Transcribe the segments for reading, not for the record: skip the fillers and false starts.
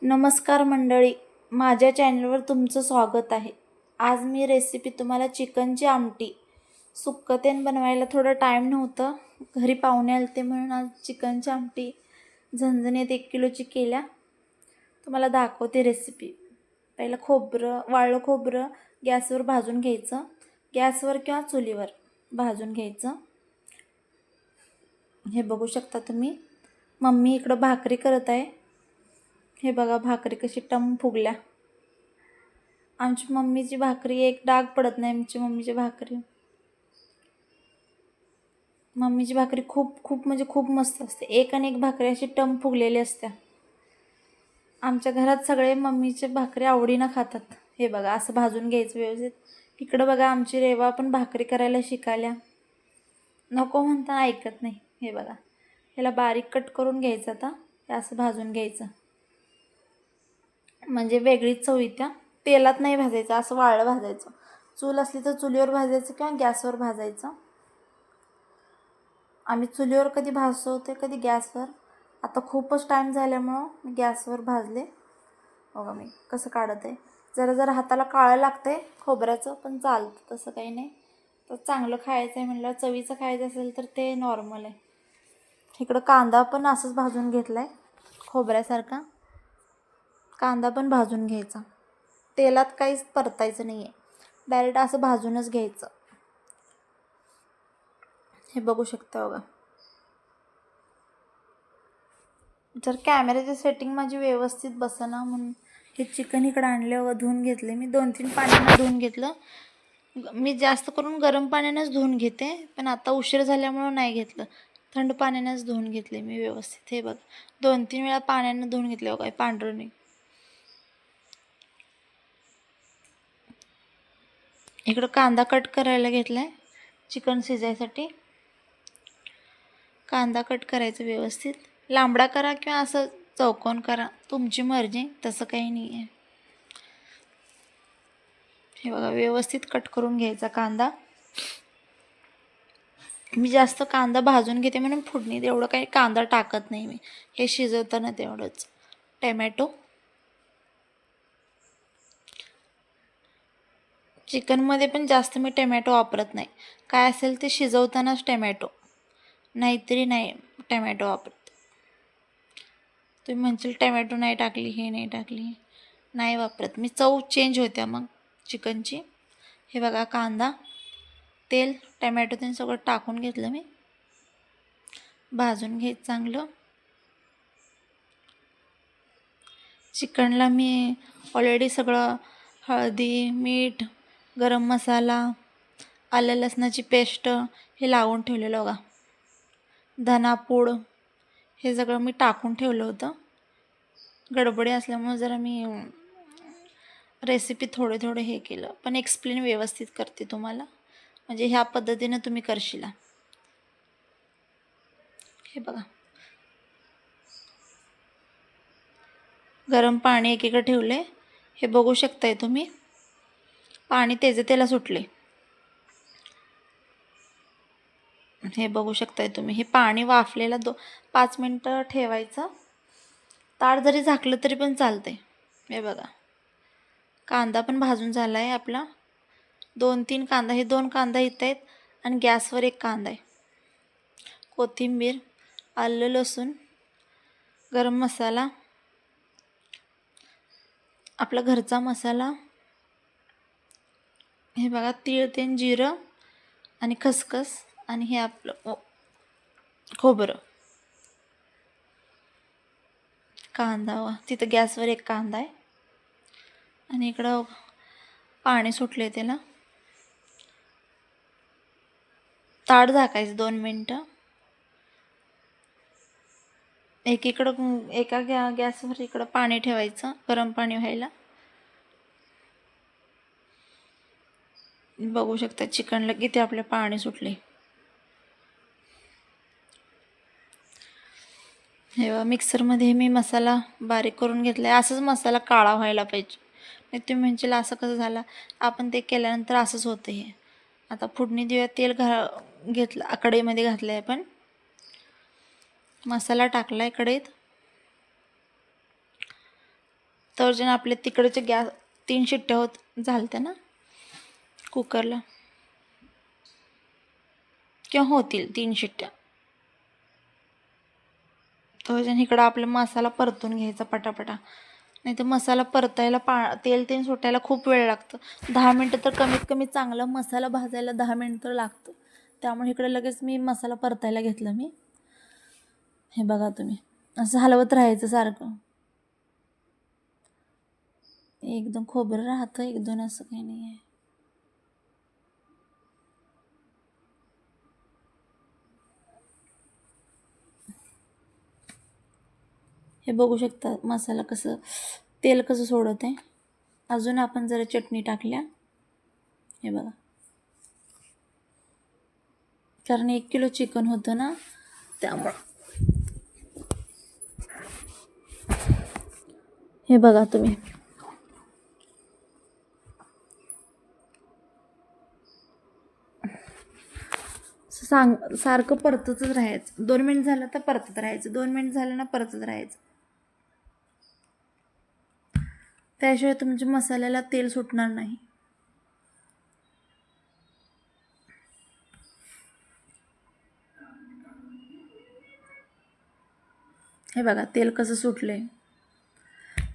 नमस्कार मंडळी, माझ्या चॅनलवर तुमचं स्वागत आहे. आज मी रेसिपी तुम्हाला चिकनची आमटी सुक्कतेन बनवायला थोडं टाईम नव्हतं. घरी पाहुणे आलते म्हणून आज चिकनची आमटी झणझणीत 1 किलोची केल्या. तुम्हाला दाखवते रेसिपी. पहिलं वाळलं खोबरं गॅसवर भाजून घ्यायचं. गॅसवर किंवा चुलीवर भाजून घ्यायचं. हे बघू शकता तुम्ही. मम्मी इकडं भाकरी करत आहे. हे बघा भाकरी कशी टम फुगल्या. आमची मम्मीची भाकरी एक डाग पडत नाही. मम्मीची भाकरी खूप म्हणजे खूप मस्त असते. एक आणि एक भाकरी अशी टम फुगलेली असते. आमच्या घरात सगळे मम्मीचे भाकरी आवडीनं खातात. हे बघा असं भाजून घ्यायचं व्यवस्थित. इकडं बघा आमची रेवा पण भाकरी करायला शिकायला. नको म्हणता ऐकत नाही. हे बघा ह्याला बारीक कट करून घ्यायचं. आता हे असं भाजून घ्यायचं म्हणजे वेगळीच चव येत्या. तेलात नाही भाजायचं, असं वाळलं भाजायचं. चूल असली तर चुलीवर भाजायचं किंवा गॅसवर भाजायचं. आम्ही चुलीवर कधी भाजतो ते कधी गॅसवर. आता खूपच टाईम झाल्यामुळं मी गॅसवर भाजले. बघा मी कसं काढत आहे. जरा हाताला काळं लागतंय खोबऱ्याचं, पण चालतं, तसं काही नाही. तर चांगलं खायचं आहे म्हणलं, चवीचं खायचं असेल तर ते नॉर्मल आहे. इकडं कांदा पण असंच भाजून घेतला आहे. खोबऱ्यासारखा कांदा पण भाजून घ्यायचा. तेलात काहीच परतायचं नाही आहे, डायरेक्ट असं भाजूनच घ्यायचं. हे बघू शकता बघा. जर कॅमेऱ्याची सेटिंग माझी व्यवस्थित बसेना म्हणून हे चिकन इकडं आणल्यावर धुवून घेतले मी. 2-3 पाण्यानं धुवून घेतलं. मी जास्त करून गरम पाण्यानंच धुवून घेते, पण आता उशीर झाल्यामुळं नाही घेतलं. थंड पाण्यानंच धुवून घेतले मी व्यवस्थित. हे बघ 2-3 वेळा पाण्यानं धुवून घेतले बघा. पांढरं नाही. इकडं कांदा कट करायला घेतलाय चिकन शिजायसाठी. कांदा कट करायचं व्यवस्थित. लांबडा करा किंवा असं चौकोन करा, तुमची मर्जी, तसं काही नाही आहे. हे बघा व्यवस्थित कट करून घ्यायचा कांदा. मी जास्त कांदा भाजून घेते म्हणून फोडणीत एवढं काही कांदा टाकत नाही मी. हे शिजवताना तेवढंच. टमॅटो, चिकनमध्ये पण जास्त मी टमॅटो वापरत नाही. काय असेल ते शिजवतानाच टमॅटो, नाहीतरी नाही टमॅटो वापरत. तुम्ही म्हणशील टमॅटो नाही टाकली, हे नाही टाकली, नाही वापरत मी. चव चेंज होत्या मग चिकनची. हे बघा कांदा, तेल, टमॅटो ते सगळं टाकून घेतलं मी. भाजून घ्यायचं चांगलं. चिकनला मी ऑलरेडी सगळं हळदी, मीठ, गरम मसाला, आलं लसणाची पेस्ट हे लावून ठेवलेलं बघा. धनापूड हे सगळं मी टाकून ठेवलं होतं. गडबडी असल्यामुळे जरा मी रेसिपी थोडे हे केलं, पण एक्सप्लेन व्यवस्थित करते तुम्हाला, म्हणजे ह्या पद्धतीनं तुम्ही करशील. हे बघा गरम पाणी एकीकडे ठेवले. हे बघू शकताय तुम्ही. पाणी त्याला सुटले. हे बघू शकताय तुम्ही. हे पाणी वाफलेलं 5 मिनटं ठेवायचं. ताट जरी झाकलं तरी पण चालतंय. हे बघा कांदा पण भाजून झाला आहे आपला. 2-3 कांदा, हे 2 कांदा इथं आहेत आणि गॅसवर 1 कांदा आहे. कोथिंबीर, आलं लसूण, गरम मसाला, आपला घरचा मसाला. हे बघा तीळ तेन, जिरं आणि खसखस, आणि हे आपलं खोबरं. कांदा तिथं गॅसवर 1 कांदा आहे आणि इकडं पाणी सुटले त्याला. ताट झाकायचं 2 मिनटं. एका गॅसवर इकडं पाणी ठेवायचं, गरम पाणी व्हायला. बघू शकता चिकनला किती आपले पाणी सुटले. हे बघा मिक्सरमध्ये मी मसाला बारीक करून घेतला आहे. असंच मसाला काळा व्हायला पाहिजे. नाही तुम्ही म्हणशील असं कसं झालं, आपण ते केल्यानंतर असंच होतं. हे आता फोडणी देऊया. तेल घेतलं, कढईमध्ये घातलं आहे. पण मसाला टाकला आहे कढईत. तर जे आपले तिकडचे गॅस 3 शिट्ट्या झालत्या ना कुकरला, किंवा होतील 3 शिट्ट्या. तर इकडं आपला मसाला परतून घ्यायचा पटापटा, नाही तर मसाला परतायला तेल सुटायला खूप वेळ लागतं. 10 मिनटं तर कमीत कमी चांगला मसाला भाजायला 10 मिनटं तर लागतं. त्यामुळे इकडे लगेच मी मसाला परतायला घेतला. हे बघा तुम्ही असं हलवत राहायचं सारखं. एकदम खोबरं राहतं, एक दोन असं काही नाही आहे. हे बघू शकता मसाला तेल कसं सोडत आहे. अजून आपण जरा चटणी टाकल्या. हे बघा, कारण 1 किलो चिकन होतं ना, त्यामुळं. हे बघा तुम्ही, सारखं परततच राहायचं. 2 मिनिट झालं तर परतत राहायचं, 2 मिनिट झालं ना परतत राहायचं. त्याशिवाय तुमच्या मसाल्याला तेल सुटणार नाही. हे बघा तेल कसं सुटलंय.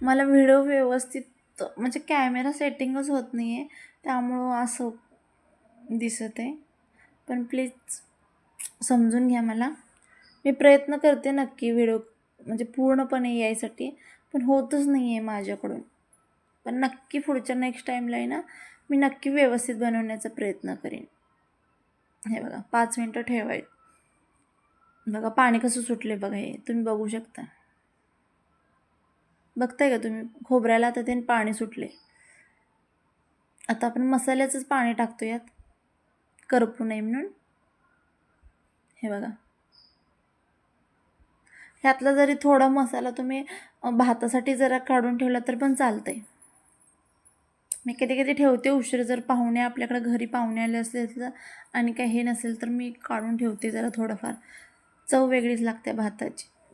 मला व्हिडिओ व्यवस्थित म्हणजे कॅमेरा सेटिंगच होत नाही आहे, त्यामुळं असं दिसत आहे. पण प्लीज समजून घ्या मला. मी प्रयत्न करते नक्की व्हिडिओ म्हणजे पूर्णपणे यायसाठी, पण होतच नाही आहे माझ्याकडून. पण नक्की पुढच्या नेक्स्ट टाईमला आहे ना, मी नक्की व्यवस्थित बनवण्याचा प्रयत्न करेन. हे बघा 5 मिनटं ठेवायचं. बघा पाणी कसं सुटले बघा, हे तुम्ही बघू शकता. बघताय का तुम्ही खोबऱ्याला आता ते पाणी सुटले. आता आपण मसाल्याचंच पाणी टाकतो यात, करपू नये म्हणून. हे बघा, ह्यातला जरी थोडा मसाला तुम्ही भातासाठी जरा काढून ठेवला तर पण चालतंय. मी कधी कधी ठेवते उशीर, जर पाहुणे आपल्याकडे घरी पाहुणे आले असेल तर आणि काही हे नसेल तर मी काढून ठेवते जरा थोडंफार. चव वेगळीच लागते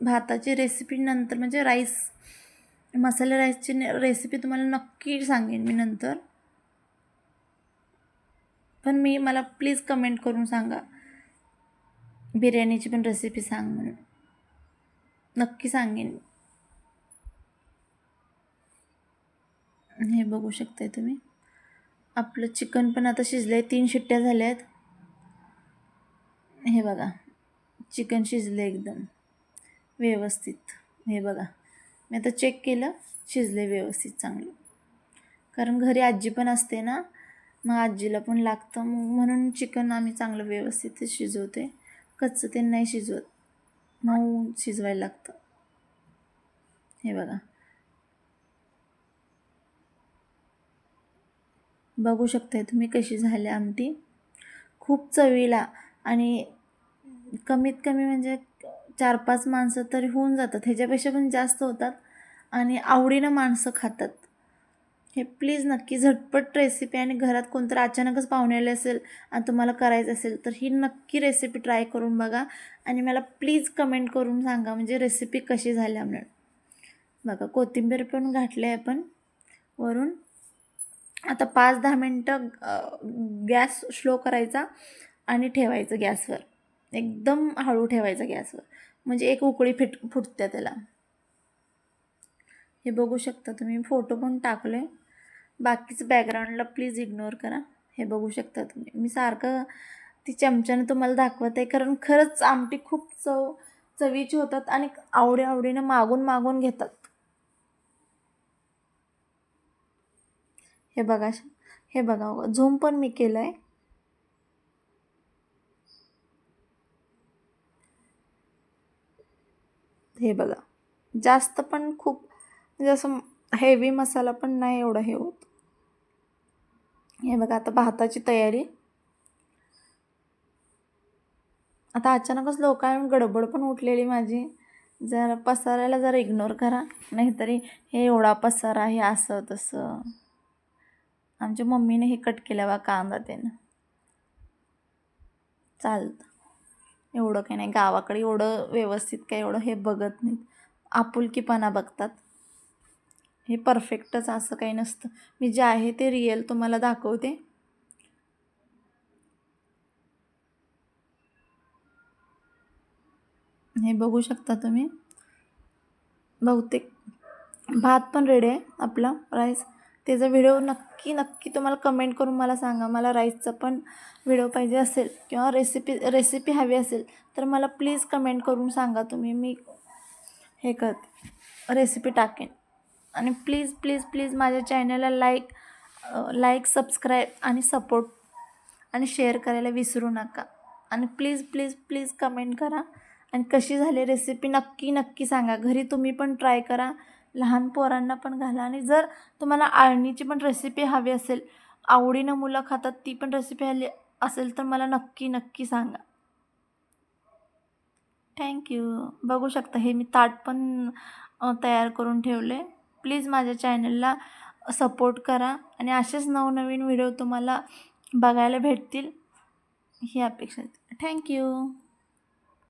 भाताची रेसिपी नंतर, म्हणजे मसाले राईसची रेसिपी तुम्हाला नक्की सांगेन मी नंतर. पण मला प्लीज कमेंट करून सांगा बिर्याणीची पण रेसिपी सांग म्हणून, नक्की सांगेन. हे बघू शकताय तुम्ही, आपलं चिकन पण आता शिजलं आहे. 3 शिट्ट्या झाल्या आहेत. हे बघा चिकन शिजलं एकदम व्यवस्थित. हे बघा मी आता चेक केलं, शिजले व्यवस्थित चांगलं. कारण घरी आजी पण असते ना, मग आजीला पण लागतं, म्हणून चिकन आम्ही चांगलं व्यवस्थित शिजवते. कच्चं ते नाही शिजवत, मऊ शिजवायला लागतं. हे बघा बघू शकताय तुम्ही कशी झाली आमटी. खूप चवीला, आणि कमीत कमी म्हणजे 4-5 माणसं तरी होऊन जातात, ह्याच्यापेक्षा पण जास्त होतात, आणि आवडीनं माणसं खातात. हे प्लीज नक्की झटपट रेसिपी, आणि घरात कोणतरी अचानकच पाहुणे आले असेल आणि तुम्हाला करायचं असेल तर ही नक्की रेसिपी ट्राय करून बघा, आणि मला प्लीज कमेंट करून सांगा म्हणजे रेसिपी कशी झाल्या म्हणून. बघा कोथिंबीर पण घातली आहे आपण वरून. आता 5-10 मिनटं गॅस स्लो करायचा आणि ठेवायचं गॅसवर, एकदम हळू ठेवायचा गॅसवर, म्हणजे एक उकळी फुटते त्याला. हे बघू शकता तुम्ही, फोटो पण टाकले. बाकीचं बॅकग्राऊंडला प्लीज इग्नोर करा. हे बघू शकता तुम्ही, मी सारखं ती चमच्यानं तुम्हाला दाखवत आहे, कारण खरंच आमटी खूप चवीची होतात आणि आवडीनं मागून घेतात. हे बघा झूम पण मी केलं आहे. हे बघा जास्त पण खूप म्हणजे असं हेवी मसाला पण नाही एवढं हे होत. हे बघा आता भाताची तयारी. आता अचानकच लोकांना गडबड पण उठलेली माझी. जरा पसारायला जरा इग्नोर करा, नाहीतरी हे एवढा पसारा, हे असं तसं. आमच्या मम्मीने हे कट केलं बा कांदा त्यानं, चालतं एवढं काही नाही. गावाकडे एवढं व्यवस्थित काय एवढं हे बघत नाहीत, आपुलकीपणा बघतात. हे परफेक्टच असं काही नसतं. मी जे आहे ते रिअल तुम्हाला दाखवते. हे बघू शकता तुम्ही. बहुतेक भात पण रेडी आहे आपला राईस. त्याचा व्हिडिओ नक्की तुम्हाला कमेंट करून मला सांगा. मला राईसचा पण व्हिडिओ पाहिजे असेल किंवा रेसिपी हवी असेल तर मला प्लीज कमेंट करून सांगा तुम्ही. मी हे करते, रेसिपी टाकेन. आणि प्लीज माझ्या चॅनलला लाईक सबस्क्राईब आणि सपोर्ट आणि शेअर करायला विसरू नका. आणि प्लीज कमेंट करा. आणि कशी झाली रेसिपी नक्की सांगा. घरी तुम्ही पण ट्राय करा, लहान पोरांना पण घाला. आणि जर तुम्हाला आळणीची पण रेसिपी हवी असेल, आवडीनं मुलं खातात ती पण रेसिपी हवी असेल तर मला नक्की सांगा. थँक्यू. बघू शकता हे मी ताट पण तयार करून ठेवले. प्लीज माझ्या चॅनलला सपोर्ट करा आणि असेच नवनवीन व्हिडिओ तुम्हाला बघायला भेटतील ही अपेक्षा. थँक्यू.